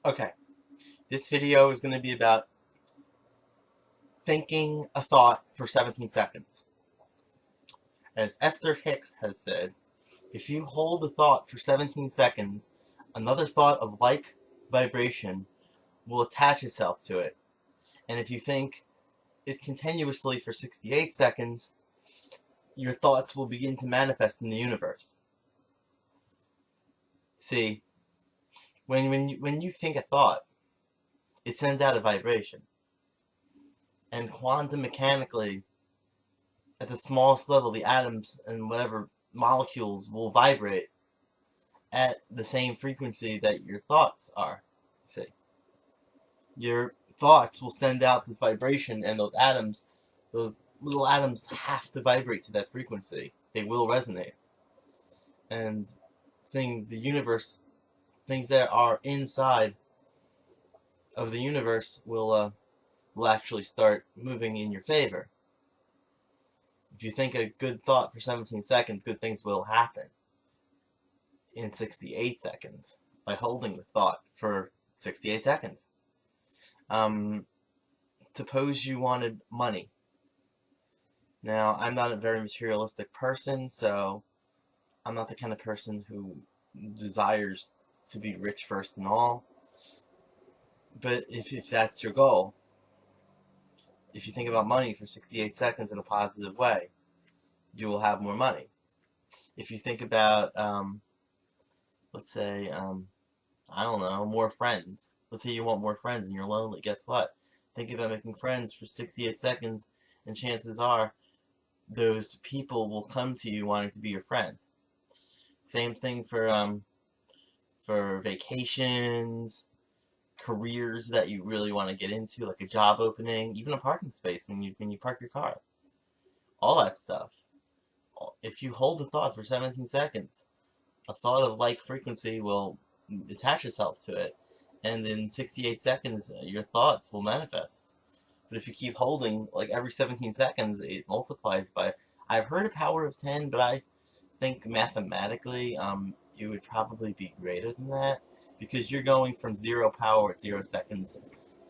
Okay, this video is going to be about thinking a thought for 17 seconds. As Esther Hicks has said, if you hold a thought for 17 seconds, another thought of like vibration will attach itself to it. And if you think it continuously for 68 seconds, your thoughts will begin to manifest in the universe. See, when you think a thought, it sends out a vibration. And quantum mechanically, at the smallest level, the atoms and whatever molecules will vibrate at the same frequency that your thoughts are. See, your thoughts will send out this vibration, and those little atoms have to vibrate to that frequency. They will resonate, and the universe, things that are inside of the universe will actually start moving in your favor. If you think a good thought for 17 seconds, good things will happen in 68 seconds by holding the thought for 68 seconds. Suppose you wanted money. Now, I'm not a very materialistic person, so I'm not the kind of person who desires to be rich first and all. But if that's your goal, if you think about money for 68 seconds in a positive way, you will have more money. If you think about, let's say, I don't know, more friends. Let's say you want more friends and you're lonely. Guess what? Think about making friends for 68 seconds, and chances are those people will come to you wanting to be your friend. Same thing for vacations, careers that you really want to get into, like a job opening, even a parking space when you park your car. All that stuff. If you hold a thought for 17 seconds, a thought of like frequency will attach itself to it, and in 68 seconds, your thoughts will manifest. But if you keep holding, like every 17 seconds, it multiplies by. I've heard a power of 10, but I think mathematically, it would probably be greater than that, because you're going from 0 power at 0 seconds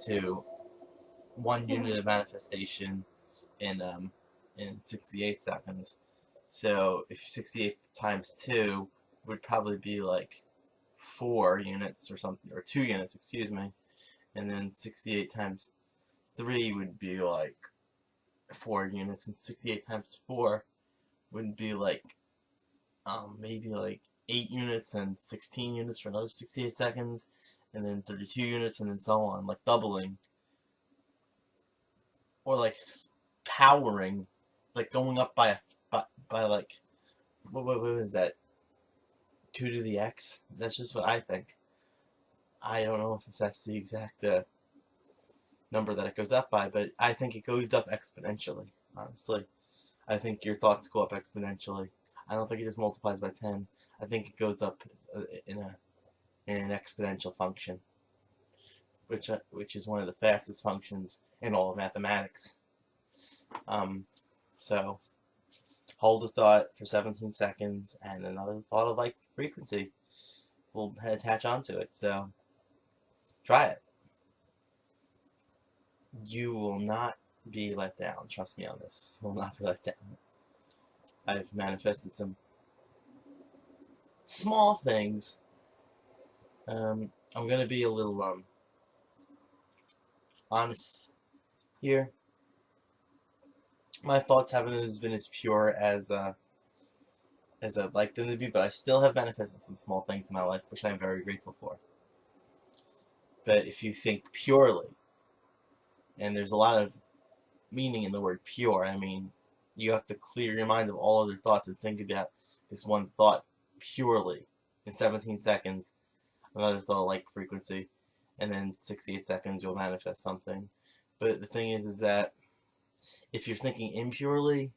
to 1 unit of manifestation in 68 seconds. So if 68 times 2 would probably be like 4 units or something, or 2 units, excuse me, and then 68 times 3 would be like 4 units, and 68 times 4 would be like maybe like 8 units and 16 units for another 68 seconds, and then 32 units, and then so on, like doubling, or like powering, like going up by like what is that? 2 to the x. That's just what I think. I don't know if that's the exact number that it goes up by, but I think it goes up exponentially. Honestly, I think your thoughts go up exponentially. I don't think it just multiplies by 10. I think it goes up in an exponential function, which is one of the fastest functions in all of mathematics. Um, so hold a thought for 17 seconds, and another thought of like frequency will attach onto it. So try it. You will not be let down. Trust me on this. You will not be let down. I've manifested some small things. I'm gonna be a little honest here. My thoughts haven't always been as pure as I'd like them to be, but I still have manifested some small things in my life, which I'm very grateful for. But if you think purely, and there's a lot of meaning in the word pure, I mean, you have to clear your mind of all other thoughts and think about this one thought purely in 17 seconds, another thought like frequency, and then 68 seconds you'll manifest something. But the thing is that if you're thinking impurely,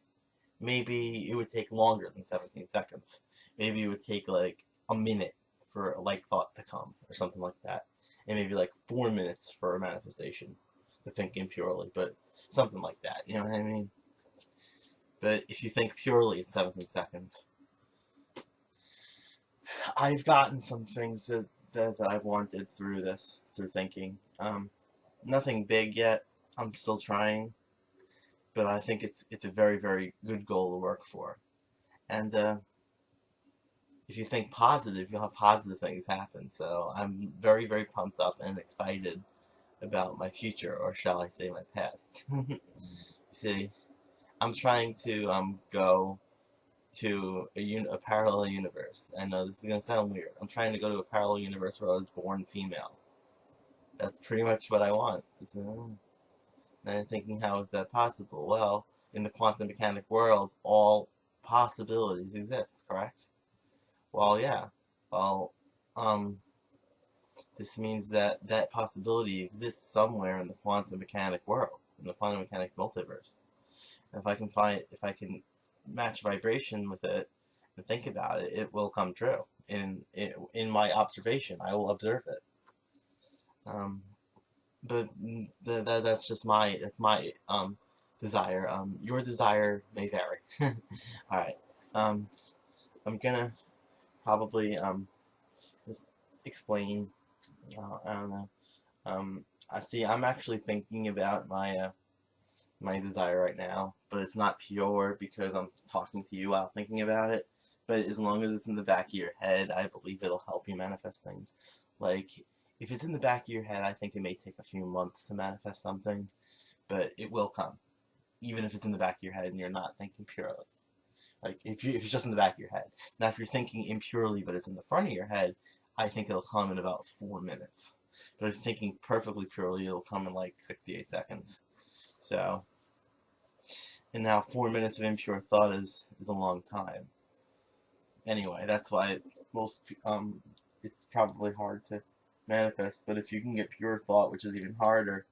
maybe it would take longer than 17 seconds. Maybe it would take like a minute for a like thought to come, or something like that. And maybe like 4 minutes for a manifestation to think impurely, but something like that, you know what I mean? But if you think purely, it's 17 seconds. I've gotten some things that that I've wanted through this, through thinking. Nothing big yet. I'm still trying, but I think it's a very, very good goal to work for. And if you think positive, you'll have positive things happen. So I'm very, very pumped up and excited about my future, or shall I say my past. See, I'm trying to go to a parallel universe. I know this is gonna sound weird. I'm trying to go to a parallel universe where I was born female. That's pretty much what I want. And I'm thinking, how is that possible? Well, in the quantum mechanic world, all possibilities exist, correct? Well, yeah. Well, um, this means that that possibility exists somewhere in the quantum mechanic world, in the quantum mechanic multiverse. And if I can match vibration with it and think about it, it will come true. In my observation, I will observe it. Um, but that's my desire. Your desire may vary. All right. Um, I'm gonna probably just explain. I don't know. I see. I'm actually thinking about my desire right now, but it's not pure because I'm talking to you while thinking about it. But as long as it's in the back of your head, I believe it'll help you manifest things. Like, if it's in the back of your head, I think it may take a few months to manifest something, but it will come, even if it's in the back of your head and you're not thinking purely. Like, if it's just in the back of your head. Now, if you're thinking impurely, but it's in the front of your head, I think it'll come in about 4 minutes. But if you're thinking perfectly purely, it'll come in like 68 seconds. So, and now 4 minutes of impure thought is a long time. Anyway, that's why it's probably hard to manifest. But if you can get pure thought, which is even harder,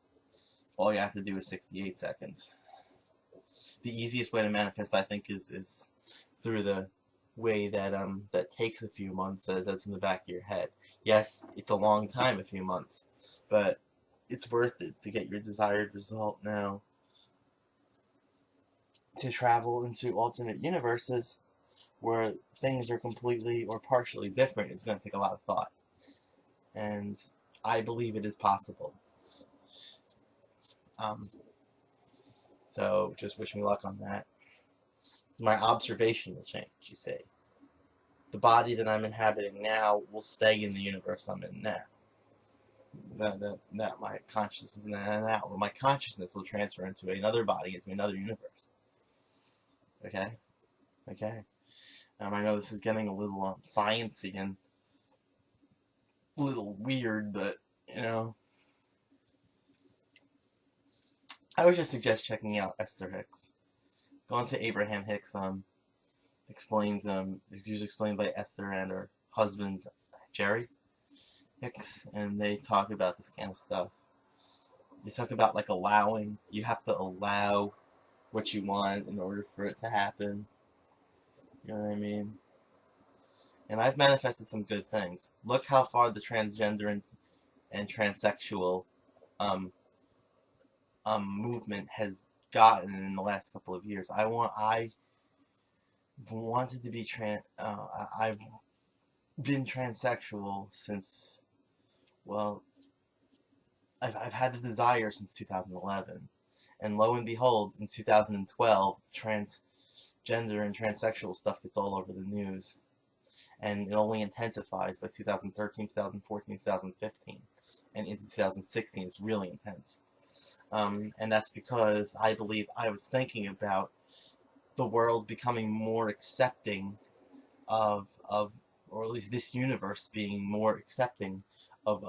all you have to do is 68 seconds. The easiest way to manifest, I think, is through the way that that takes a few months, that's in the back of your head. Yes, it's a long time, a few months, but it's worth it to get your desired result now. To travel into alternate universes where things are completely or partially different is going to take a lot of thought. And I believe it is possible. So just wish me luck on that. My observation will change, you see. The body that I'm inhabiting now will stay in the universe I'm in now. That my consciousness is now. Well, my consciousness will transfer into another body, into another universe. Okay? Okay. I know this is getting a little sciencey and a little weird, but, you know, I would just suggest checking out Esther Hicks. Go on to Abraham Hicks, explains, is usually explained by Esther and her husband, Jerry Hicks, and they talk about this kind of stuff. They talk about, like, allowing. You have to allow what you want in order for it to happen. You know what I mean? And I've manifested some good things. Look how far the transgender and transsexual movement has gotten in the last couple of years. I wanted to be I've been transsexual since, well, I've had the desire since 2011, and lo and behold, in 2012, transgender and transsexual stuff gets all over the news, and it only intensifies by 2013, 2014, 2015, and into 2016 it's really intense. And that's because I believe I was thinking about the world becoming more accepting of or at least this universe being more accepting of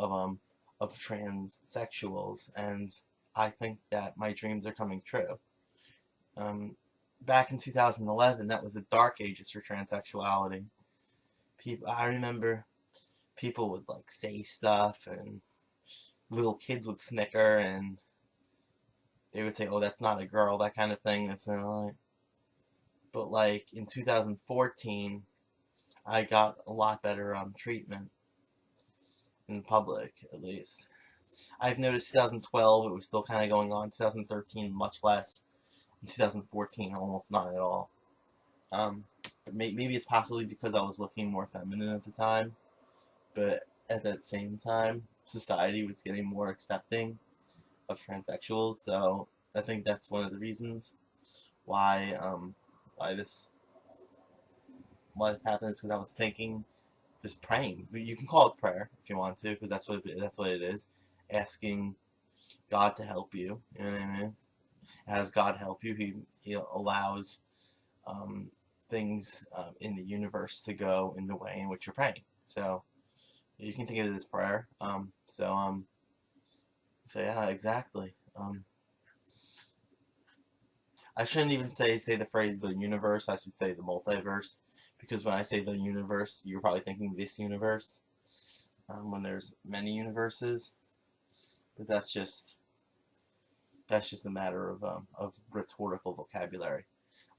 transsexuals, and I think that my dreams are coming true. Back in 2011, that was the dark ages for transsexuality. I remember people would like say stuff, and little kids would snicker, and they would say, "Oh, that's not a girl," that kind of thing. That's not like. But like in 2014, I got a lot better treatment in public, at least. I've noticed 2012 it was still kind of going on. 2013 much less. In 2014 almost not at all. But maybe it's possibly because I was looking more feminine at the time. But at that same time, society was getting more accepting of transsexuals. So I think that's one of the reasons why why this why this happened is because I was thinking, just praying. You can call it prayer if you want to, because that's what it is. Asking God to help you. You know what I mean? As God help you, He allows um, things in the universe to go in the way in which you're praying. So you can think of it as prayer. So yeah, exactly. I shouldn't even say the phrase the universe. I should say the multiverse, because when I say the universe, you're probably thinking this universe. When there's many universes, but that's just a matter of rhetorical vocabulary.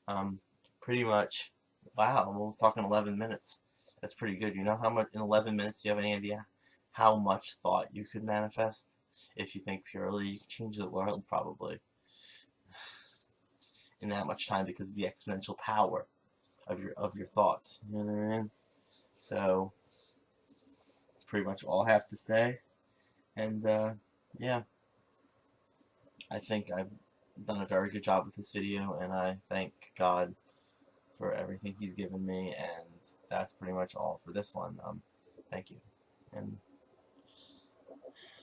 Um, Pretty much. Wow, I'm almost talking 11 minutes. That's pretty good. You know how much in 11 minutes? Do you have any idea how much thought you could manifest if you think purely? You could change the world probably in that much time because of the exponential power of your thoughts. You know what I mean? So that's pretty much all I have to say. And yeah, I think I've done a very good job with this video, and I thank God for everything He's given me. And that's pretty much all for this one. Thank you, and